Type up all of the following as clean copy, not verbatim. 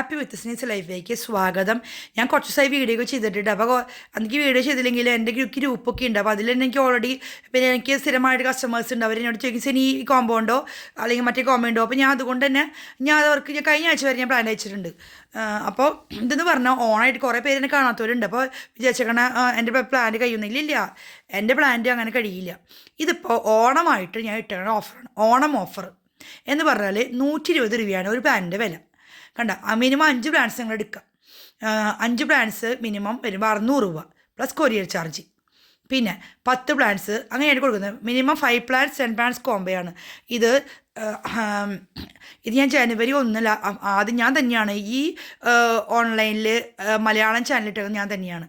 Happy with sneeze ലൈഫിലേക്ക് സ്വാഗതം. ഞാൻ കുറച്ച് ദിവസമായി വീഡിയോ ഒക്കെ ചെയ്തിട്ടുണ്ട്. അപ്പോൾ എനിക്ക് വീഡിയോ ചെയ്തില്ലെങ്കിൽ എൻ്റെ ഗ്രൂപ്പൊക്കെ ഉണ്ട്. അപ്പോൾ അതിൽ തന്നെ എനിക്ക് ഓൾറെഡി പിന്നെ എനിക്ക് സ്ഥിരമായിട്ട് കസ്റ്റമേഴ്സ് ഉണ്ട്. അവർ എന്നോട് ചോദിക്കും സെനി ഈ കോമ്പോ ഉണ്ടോ അല്ലെങ്കിൽ മറ്റേ കോമ്പോ ഉണ്ടോ. അപ്പോൾ ഞാൻ അതുകൊണ്ട് തന്നെ ഞാൻ കഴിഞ്ഞ ആഴ്ച വരെ ഞാൻ പ്ലാൻ അയച്ചിട്ടുണ്ട്. അപ്പോൾ ഇതെന്ന് പറഞ്ഞാൽ ഓണായിട്ട് കുറേ പേര് എന്നെ കാണാത്തവരുണ്ട്. അപ്പോൾ വിചാരിച്ചേക്കണ എൻ്റെ പ്ലാന്റ് കഴിയുന്നില്ല. എൻ്റെ പ്ലാന്റ് അങ്ങനെ കഴിയില്ല. ഇതിപ്പോൾ ഓണമായിട്ട് ഞാൻ ഇട്ടേക്കണ ഓഫറാണ്, ഓണം ഓഫർ എന്ന് പറഞ്ഞാൽ 120 രൂപയാണ് ഒരു പ്ലാനിൻ്റെ വില. കണ്ട, മിനിമം 5 പ്ലാൻസ് നിങ്ങൾ എടുക്കാം. 5 പ്ലാൻസ് മിനിമം വരുമ്പോൾ 600 രൂപ പ്ലസ് കൊറിയർ ചാർജ്. പിന്നെ 10 പ്ലാൻസ് അങ്ങനെയാണ് കൊടുക്കുന്നത്. മിനിമം 5 പ്ലാൻസ് 10 പ്ലാൻസ് കോംബോയാണ് ഇത്. ഞാൻ ജനുവരി 1 ആദ്യം ഞാൻ തന്നെയാണ് ഈ ഓൺലൈനിൽ മലയാളം ചാനലിട്ടത് ഞാൻ തന്നെയാണ്.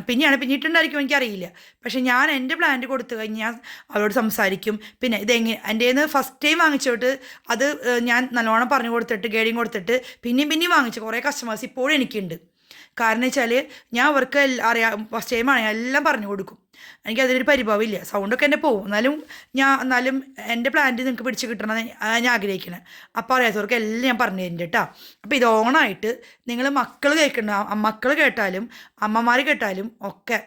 പിന്നീട്ടുണ്ടായിരിക്കും എനിക്കറിയില്ല. പക്ഷെ ഞാൻ എൻ്റെ പ്ലാന്റ് കൊടുത്തു കഴിഞ്ഞാൽ അവരോട് സംസാരിക്കും. പിന്നെ ഇതെങ്ങനെ എൻ്റെ നിന്ന് ഫസ്റ്റ് ടൈം വാങ്ങിച്ചോട്ട് അത് ഞാൻ നല്ലോണം പറഞ്ഞു കൊടുത്തിട്ട് ഗൈഡിങ് കൊടുത്തിട്ട് പിന്നെയും വാങ്ങിച്ചു കുറേ കസ്റ്റമേഴ്സ് ഇപ്പോഴും എനിക്കുണ്ട്. കാരണം വെച്ചാൽ ഞാൻ അവർക്ക് അറിയാം, ഫസ്റ്റ് ടൈമാണ്, എല്ലാം പറഞ്ഞു കൊടുക്കും. എനിക്കതിലൊരു പരിഭവമില്ല. സൗണ്ടൊക്കെ എൻ്റെ പോകും, എന്നാലും എൻ്റെ പ്ലാന്റ് നിങ്ങൾക്ക് പിടിച്ച് കിട്ടണമെന്ന് ഞാൻ ആഗ്രഹിക്കുന്നത്. അപ്പോൾ അറിയാത്തവർക്ക് എല്ലാം ഞാൻ പറഞ്ഞു തരുന്നുണ്ട് കേട്ടോ. അപ്പോൾ ഇത് ഓണായിട്ട് നിങ്ങൾ മക്കൾ കേട്ടാലും അമ്മമാർ കേട്ടാലും ഒക്കെ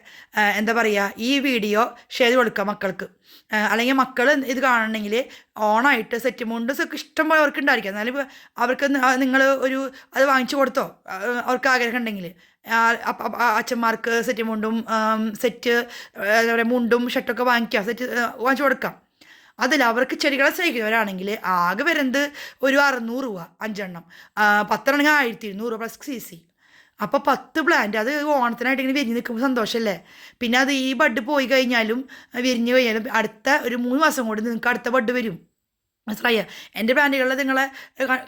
എന്താ പറയുക, ഈ വീഡിയോ ഷെയർ കൊടുക്കുക മക്കൾക്ക്. അല്ലെങ്കിൽ മക്കൾ ഇത് കാണണമെങ്കിൽ ഓണായിട്ട് സെറ്റ് മുണ്ടൊക്കെ ഇഷ്ടം പോലെ അവർക്ക് ഉണ്ടായിരിക്കും. എന്നാലും അവർക്ക് നിങ്ങൾ അത് വാങ്ങിച്ചു കൊടുത്തോ അവർക്ക് ആഗ്രഹം ഉണ്ടെങ്കിൽ. അച്ഛന്മാർക്ക് സെറ്റ് മുണ്ടും സെറ്റ് എന്താ പറയുക മുണ്ടും ഷർട്ടൊക്കെ വാങ്ങിച്ചു കൊടുക്കാം. അതിൽ അവർക്ക് ചെടികളെ സ്നേഹിക്കുന്നവരാണെങ്കിൽ ആകെ വരുന്നത് ഒരു 600 രൂപ 5 എണ്ണം, 10 എണ്ണം 1200 പ്ലസ് CC. അപ്പോൾ 10 പ്ലാന്റ് അത് ഓണത്തിനായിട്ട് ഇങ്ങനെ വിരിഞ്ഞ് നിൽക്കുമ്പോൾ സന്തോഷമല്ലേ. പിന്നെ അത് ഈ ബഡ് പോയി കഴിഞ്ഞാലും വിരിഞ്ഞ് കഴിഞ്ഞാലും അടുത്ത ഒരു 3 മാസം കൊണ്ട് നിങ്ങൾക്ക് അടുത്ത ബഡ് വരും. മനസ്സിലായ? എൻ്റെ പ്ലാന്റുകളിൽ നിങ്ങളെ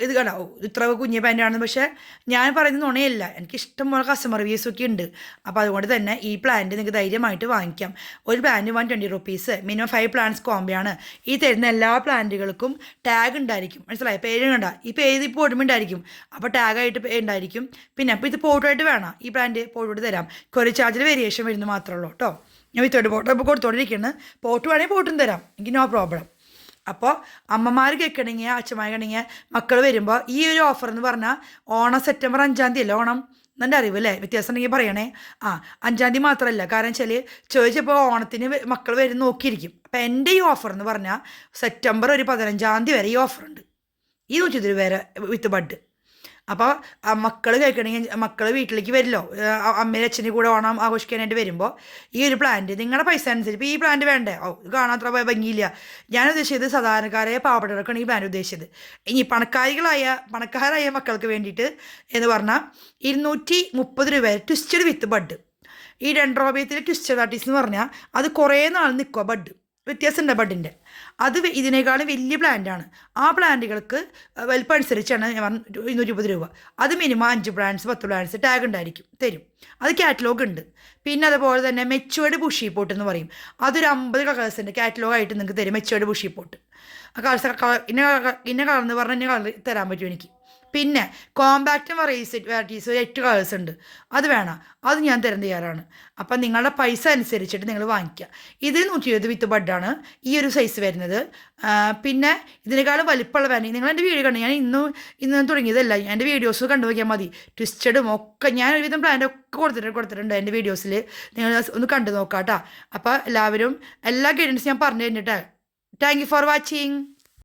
ഇത് കണ്ടാവും ഇത്ര കുഞ്ഞ് പ്ലാന്റാണ്. പക്ഷേ ഞാൻ പറയുന്നത് നുണയല്ല, എനിക്ക് ഇഷ്ടംപോലെ കസ്റ്റമർ റിവ്യൂസൊക്കെ ഉണ്ട്. അപ്പോൾ അതുകൊണ്ട് തന്നെ ഈ പ്ലാന്റ് നിങ്ങൾക്ക് ധൈര്യമായിട്ട് വാങ്ങിക്കാം. ഒരു പ്ലാന്റ് 120 റുപ്പീസ്, മിനിമം 5 പ്ലാന്റ്സ് കോംബോയാണ്. ഈ തരുന്ന എല്ലാ പ്ലാന്റുകൾക്കും ടാഗ് ഉണ്ടായിരിക്കും. മനസ്സിലായി? പേര് കണ്ട ഈ പേര് ഇപ്പോൾ ഓടുമ്പോണ്ടായിരിക്കും. അപ്പോൾ ടാഗായിട്ട് ഉണ്ടായിരിക്കും. പിന്നെ അപ്പോൾ ഇത് പോട്ടായിട്ട് വേണം ഈ പ്ലാന്റ് പോട്ടോട്ട് തരാം. കൊറിയർ ചാർജിൽ വേരിയേഷൻ വരുന്നത് മാത്രമേ ഉള്ളൂ കേട്ടോ. ഞാൻ വിത്തോട്ട് പോട്ടോ ഇപ്പോൾ കൊടുത്തോണ്ടിരിക്കുന്നത്. പോട്ട് വേണമെങ്കിൽ പോട്ടും തരാം, എനിക്ക് നോ പ്രോബ്ലം. അപ്പോൾ അമ്മമാർ കേൾക്കണമെങ്കിൽ അച്ഛന്മാർ കേൾക്കണമെങ്കിൽ മക്കൾ വരുമ്പോൾ ഈ ഒരു ഓഫർ എന്ന് പറഞ്ഞാൽ ഓണം സെപ്റ്റംബർ 5-ാം തീയതി അല്ലേ ഓണം എന്നെ അറിവ് അല്ലേ, വ്യത്യാസം ഉണ്ടെങ്കിൽ പറയണേ. 5-ാം തീയതി മാത്രമല്ല, കാരണം വെച്ചാൽ ചോദിച്ചപ്പോൾ ഓണത്തിന് മക്കൾ വരും നോക്കിയിരിക്കും. അപ്പോൾ എൻ്റെ ഈ ഓഫർ എന്ന് പറഞ്ഞാൽ സെപ്റ്റംബർ 15-ാം തീയതി വരെ ഈ ഓഫറുണ്ട്. ഈ 120 രൂപ വരെ വിത്ത് ബഡ്. അപ്പോൾ മക്കൾ കേൾക്കണമെങ്കിൽ മക്കൾ വീട്ടിലേക്ക് വരില്ലോ, അമ്മയുടെ അച്ഛൻ്റെ കൂടെ ഓണം ആഘോഷിക്കാനായിട്ട് വരുമ്പോൾ ഈ ഒരു പ്ലാന്റ് നിങ്ങളുടെ പൈസ അനുസരിച്ച് ഇപ്പോൾ ഈ പ്ലാന്റ് വേണ്ടേ, ഇത് കാണാൻ അത്ര ഭംഗിയില്ല. ഞാൻ ഉദ്ദേശിച്ചത് സാധാരണക്കാരായ പാവപ്പെട്ടവർക്കാണ് ഈ പ്ലാന്റ് ഉദ്ദേശിച്ചത്. ഇനി പണക്കാരായ മക്കൾക്ക് വേണ്ടിയിട്ട് എന്ന് പറഞ്ഞാൽ 230 രൂപ ട്വിസ്റ്റഡ് വിത്ത് ബഡ്. ഈ ഡെൻഡ്രോബിയത്തിലെ ട്വിസ്റ്റഡ് ആർട്ടിസ് എന്ന് പറഞ്ഞാൽ അത് കുറേ നാൾ നിൽക്കുക ബഡ്, വ്യത്യാസമുണ്ട് ബഡിൻ്റെ. അത് ഇതിനേക്കാളും വലിയ പ്ലാന്റാണ്. ആ പ്ലാന്റുകൾക്ക് വലിപ്പം അനുസരിച്ചാണ് ഞാൻ 230 രൂപ. അത് മിനിമം 5 പ്ലാന്റ്സ് 10 പ്ലാന്റ്സ് ടാഗ് ഉണ്ടായിരിക്കും തരും. അത് കാറ്റലോഗ് ഉണ്ട്. പിന്നെ അതുപോലെ തന്നെ മെച്ചുവേർഡ് ബുഷി പോട്ട് എന്ന് പറയും. അതൊരു 50 കളേഴ്സിൻ്റെ കാറ്റലോഗായിട്ട് നിങ്ങൾക്ക് തരും. മെച്ചുവേർഡ് ബുഷി പോട്ട് ഇന്ന കളർ എന്ന് പറഞ്ഞാൽ ഇന്ന കളർ തരാൻ പറ്റും എനിക്ക്. പിന്നെ കോമ്പാക്റ്റ് വെറൈറ്റീസ് 8 കളേഴ്സ് ഉണ്ട്. അത് വേണം, അത് ഞാൻ തരാൻ തയ്യാറാണ്. അപ്പം നിങ്ങളുടെ പൈസ അനുസരിച്ചിട്ട് നിങ്ങൾ വാങ്ങിക്കുക. ഇത് 120 വിത്ത് ബഡാണ് ഈ ഒരു സൈസ് വരുന്നത്. പിന്നെ ഇതിനേക്കാളും വലിപ്പമുള്ള വേണമെങ്കിൽ നിങ്ങൾ എൻ്റെ വീഡിയോ കണ്ടു, ഞാൻ ഇന്ന് തുടങ്ങിയതല്ല, എൻ്റെ വീഡിയോസ് കണ്ടു നോക്കിയാൽ മതി. ട്വിസ്റ്റഡും ഒക്കെ ഞാൻ ഒരുവിധം പ്ലാന്റൊക്കെ കൊടുത്തിട്ടുണ്ട് എൻ്റെ വീഡിയോസിൽ. നിങ്ങൾ ഒന്ന് കണ്ടു നോക്കാം കേട്ടോ. അപ്പോൾ എല്ലാവരും എല്ലാ ഗൈഡൻസ് ഞാൻ പറഞ്ഞു തരുന്നുണ്ട്. Thank you for watching.